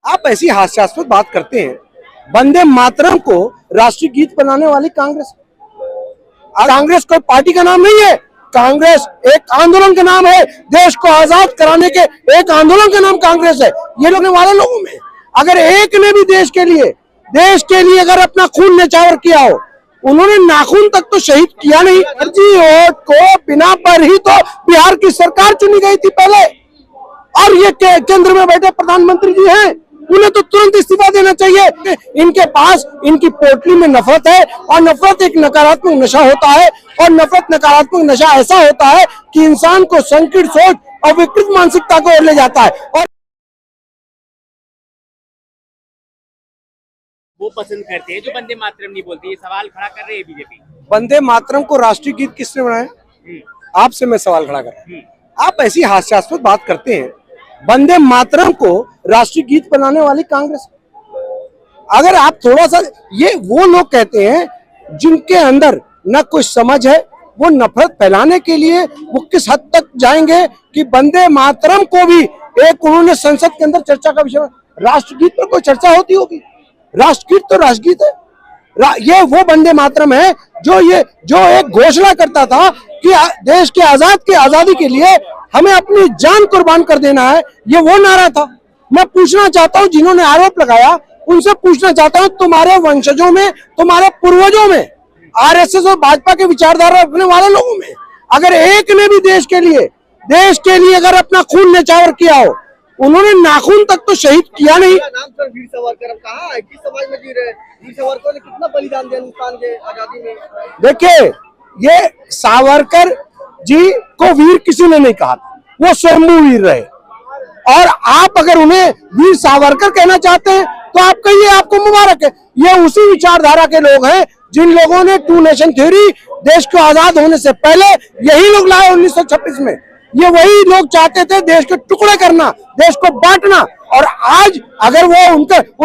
आप ऐसी हास्यास्पद बात करते हैं। वंदे मातरम को राष्ट्रीय गीत बनाने वाली कांग्रेस, कांग्रेस कोई पार्टी का नाम नहीं है। कांग्रेस एक आंदोलन का नाम है। देश को आजाद कराने के एक आंदोलन का नाम कांग्रेस है। ये लोग वाले लोगों में अगर एक ने भी देश के लिए अगर अपना खून न्यौछावर किया हो, उन्होंने नाखून तक तो शहीद किया नहीं। फर्जी वोट को बिना पर ही तो बिहार की सरकार चुनी गई थी पहले, और ये केंद्र में बैठे प्रधानमंत्री जी हैं, उन्हें तो तुरंत इस्तीफा देना चाहिए। इनके पास इनकी पोटली में नफरत है, और नफरत एक नकारात्मक नशा होता है, और नफरत नकारात्मक नशा ऐसा होता है कि इंसान को संकीर्ण सोच और विकृत मानसिकता को ओर ले जाता है। और वो पसंद करते हैं जो वंदे मातरम नहीं बोलती। ये सवाल खड़ा कर रही है बीजेपी। वंदे मातरम को राष्ट्रीय गीत किसने बनाया? आपसे मैं सवाल खड़ा कर रहा हूं। आप ऐसी हास्यास्पद बात करते हैं। वंदे मातरम को राष्ट्रीय गीत बनाने वाली कांग्रेस, अगर आप थोड़ा सा, ये वो लोग कहते हैं जिनके अंदर न कोई समझ है, वो नफरत फैलाने के लिए वो किस हद तक जाएंगे कि वंदे मातरम को भी एक उन्होंने संसद के अंदर चर्चा का विषय। राष्ट्रगीत पर कोई चर्चा होती होगी? राष्ट्रगीत तो राष्ट्रगीत है। ये वो वंदे मातरम है जो एक घोषणा करता था कि देश के आजादी के लिए हमें अपनी जान कुर्बान कर देना है। ये वो नारा था। मैं पूछना चाहता हूं, जिन्होंने आरोप लगाया उनसे पूछना चाहता हूं, तुम्हारे वंशजों में, तुम्हारे पूर्वजों में, आरएसएस और भाजपा के विचारधारा रखने वाले लोगों में अगर एक ने भी देश के लिए अगर अपना खून न्यौछावर किया हो, उन्होंने नाखून तक तो शहीद किया नहीं। नाम सर वीर सावरकर, अब कहाँ है, किस समाज में जी रहे? वीर सावरकर ने कितना बलिदान दिया हिंदुस्तान के आजादी में। देखिए, ये सावरकर जी को वीर किसी ने नहीं कहा, वो स्वयंभू वीर रहे। और आप अगर उन्हें वीर सावरकर कहना चाहते हैं तो आप कहिए, आपको मुबारक है। ये उसी विचारधारा के लोग हैं जिन लोगों ने टू नेशन थ्योरी देश को आजाद होने से पहले यही लोग लाए 1926 में। ये वही लोग चाहते थे देश के टुकड़े करना, देश को बांटना। और आज अगर वो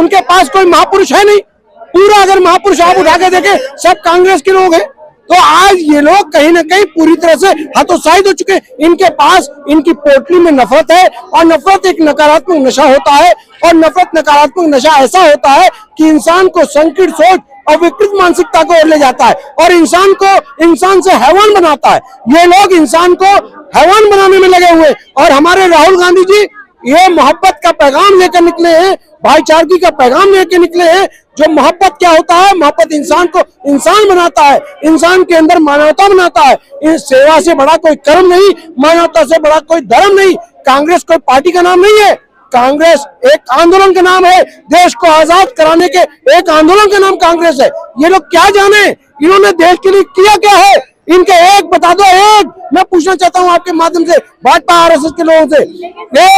उनके पास कोई महापुरुष है नहीं, पूरा अगर महापुरुष आप उठा के देखें सब कांग्रेस के लोग हैं, तो आज ये लोग कहीं ना कहीं पूरी तरह से हतोत्साहित हो चुके हैं। इनके पास इनकी पोटली में नफरत है, और नफरत एक नकारात्मक नशा होता है, और नफरत नकारात्मक नशा ऐसा होता है कि इंसान को संकीर्ण सोच और विकृत मानसिकता को ओर ले जाता है, और इंसान से हैवान बनाता है। ये लोग इंसान को हैवान बनाने में लगे हुए। और हमारे राहुल गांधी जी ये मोहब्बत का पैगाम लेकर निकले हैं, भाईचारगी का पैगाम लेकर निकले हैं। जो मोहब्बत क्या होता है? मोहब्बत इंसान को इंसान बनाता है, इंसान के अंदर मानवता बनाता है। इस सेवा से बड़ा कोई कर्म नहीं, मानवता से बड़ा कोई धर्म नहीं। कांग्रेस कोई पार्टी का नाम नहीं है। कांग्रेस एक आंदोलन का नाम है। देश को आजाद कराने के एक आंदोलन का नाम कांग्रेस है। ये लोग क्या जाने इन्होंने देश के लिए किया क्या है? इनके एक बता दो। एक मैं पूछना चाहता हूं आपके माध्यम से भाजपा आरएसएस के लोगों से,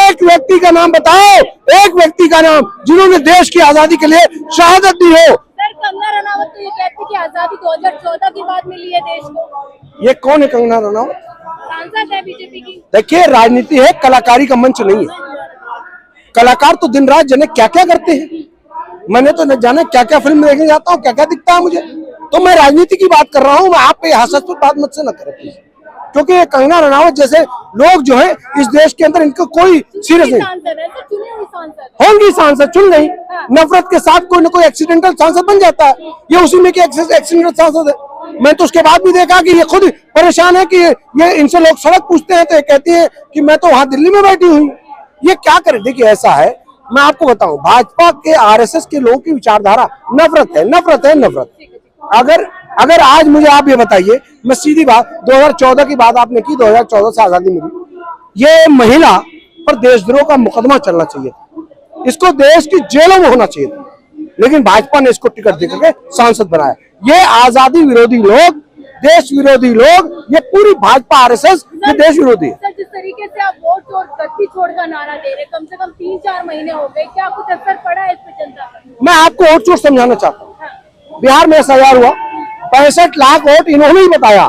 एक व्यक्ति का नाम बताओ, एक व्यक्ति का नाम जिन्होंने देश की आजादी के लिए शहादत दी हो। सर, कंगना रनावत तो ये कहती कि आजादी 2014 के बाद मिली है देश को। ये कौन है कंगना रनावत? सांसद है बीजेपी की। देखिए, राजनीति है, कलाकारी का मंच नहीं है। कलाकार तो दिन रात जाने क्या क्या करते हैं। मैंने तो न जाने क्या क्या फिल्म देखने जाता हूँ, क्या क्या दिखता है मुझे। तो मैं राजनीति की बात कर रहा हूँ। आप पे हास्यास्पद बात मुझसे न करें प्लीज, क्योंकि ये कंगना रनावत जैसे लोग जो है इस देश के अंदर, इनको कोई सीरियस नहीं। होंगी सांसद, चुन गई। नफरत के साथ कोई न कोई एक्सीडेंटल सांसद बन जाता है। ये उसी में एक्सीडेंटल सांसद है। मैं तो उसके बाद भी देखा कि ये खुद परेशान है कि ये इनसे लोग सड़क पूछते हैं तो ये कहती है कि मैं तो वहां दिल्ली में बैठी हुई। ये क्या करे? देखिए, ऐसा है, मैं आपको बताऊं, भाजपा के आरएसएस के लोगों की विचारधारा नफरत है, नफरत है, नफरत। अगर आज मुझे आप ये बताइए, मैं सीधी बात, 2014 की बात आपने की, 2014 से आजादी मिली, ये महिला पर देशद्रोह का मुकदमा चलना चाहिए, इसको देश की जेलों में होना चाहिए, लेकिन भाजपा ने इसको टिकट देकर के सांसद बनाया। ये आजादी विरोधी लोग, देश विरोधी लोग, ये पूरी भाजपा आरएसएस ये देश विरोधी है। सर, जिस तरीके से आप वोट छोड़ गद्दी छोड़ का नारा दे रहे, कम से कम 3-4 महीने हो गए, क्या कुछ असर पड़ा है इस पे जनता पर? मैं आपको वोट चोट समझाना चाहता हूँ। बिहार में SIR हुआ, 65 लाख वोट इन्होंने ही बताया।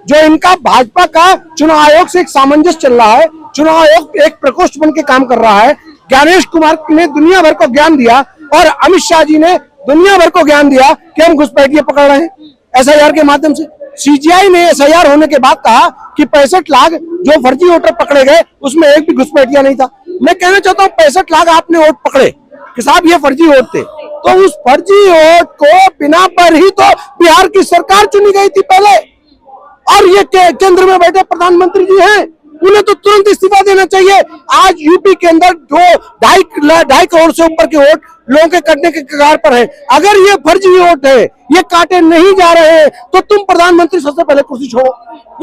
जो इनका भाजपा का चुनाव आयोग से एक सामंजस्य चल रहा है, चुनाव आयोग एक प्रकोष्ठ बन के काम कर रहा है। ज्ञानेश कुमार ने दुनिया भर को ज्ञान दिया, और अमित शाह जी ने दुनिया भर को ज्ञान दिया कि हम घुसपैठिए पकड़ रहे हैं SIR के माध्यम से। CGI ने SIR होने के बाद कहा कि 65 लाख जो फर्जी वोटर पकड़े गए उसमें एक भी घुसपैठिया नहीं था। मैं कहना चाहता हूँ 65 लाख आपने वोट पकड़े, कि साहब ये फर्जी वोट थे, तो उस फर्जी वोट को बिना पर ही तो बिहार की सरकार चुनी गई थी पहले, और ये केंद्र में बैठे प्रधानमंत्री जी हैं, उन्हें तो तुरंत इस्तीफा देना चाहिए। आज यूपी के अंदर जो 2.5 करोड़ से ऊपर के वोट लोगों के कटने के कगार पर है, अगर ये फर्जी वोट है, ये काटे नहीं जा रहे हैं, तो तुम प्रधानमंत्री सबसे पहले कुर्सी छोड़ो।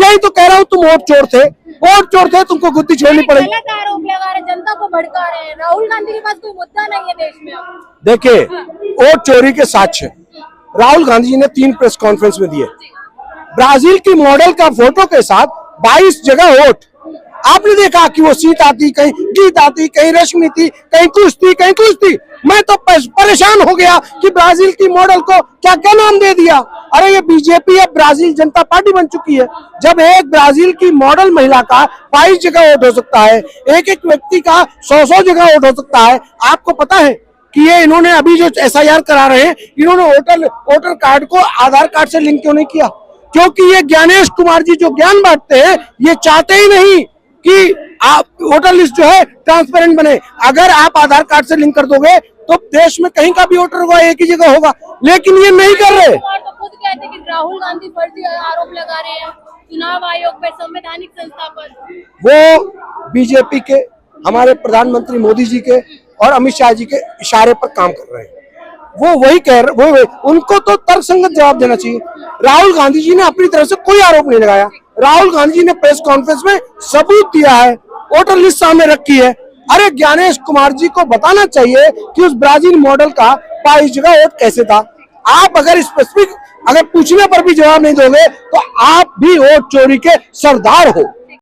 यही तो कह रहा हूं, तुम वोट चोर थे, तुमको गुत्ती छोड़नी पड़ेगी। गलत आरोप लगा रहे, जनता को भड़का रहे हैं। राहुल गांधी के पास कोई मुद्दा नहीं है देश में। देखिए, वोट चोरी के साक्ष्य राहुल गांधी जी ने 3 प्रेस कॉन्फ्रेंस में दिए। ब्राजील की मॉडल का फोटो के साथ 22 जगह वोट। आपने देखा कि वो सीट आती, कहीं गीत आती, कहीं रश्मि थी, कहीं कुछ थी, कहीं कुछ थी। मैं तो परेशान हो गया कि ब्राजील की मॉडल को क्या क्या नाम दे दिया। अरे ये बीजेपी है, ब्राजील जनता पार्टी बन चुकी है। जब एक ब्राजील की मॉडल महिला का 22 जगह वोट हो सकता है, एक एक व्यक्ति का 100 जगह वोट हो सकता है। आपको पता है कि ये इन्होंने अभी जो SIR करा रहे हैं, इन्होंने वोटर कार्ड को आधार कार्ड से लिंक क्यों नहीं किया? क्योंकि ये ज्ञानेश कुमार जी जो ज्ञान बांटते हैं, ये चाहते ही नहीं कि आप वोटर लिस्ट जो है ट्रांसपेरेंट बने। अगर आप आधार कार्ड से लिंक कर दोगे तो देश में कहीं का भी वोटर होगा, एक ही जगह होगा, लेकिन ये नहीं कर रहे। तो खुद कहते हैं कि राहुल गांधी फर्जी आरोप लगा रहे हैं चुनाव आयोग पे, संवैधानिक संस्था पर। वो बीजेपी के, हमारे प्रधानमंत्री मोदी जी के और अमित शाह जी के इशारे पर काम कर रहे हैं। वो वही कह रहे, वो उनको तो तर्कसंगत जवाब देना चाहिए। राहुल गांधी जी ने अपनी तरफ से कोई आरोप नहीं लगाया। राहुल गांधी जी ने प्रेस कॉन्फ्रेंस में सबूत दिया है, वोटर लिस्ट सामने रखी है। अरे ज्ञानेश कुमार जी को बताना चाहिए कि उस ब्राजील मॉडल का 22 जगह वोट कैसे था। आप अगर स्पेसिफिक, अगर पूछने पर भी जवाब नहीं दोगे तो आप भी वोट चोरी के सरदार हो।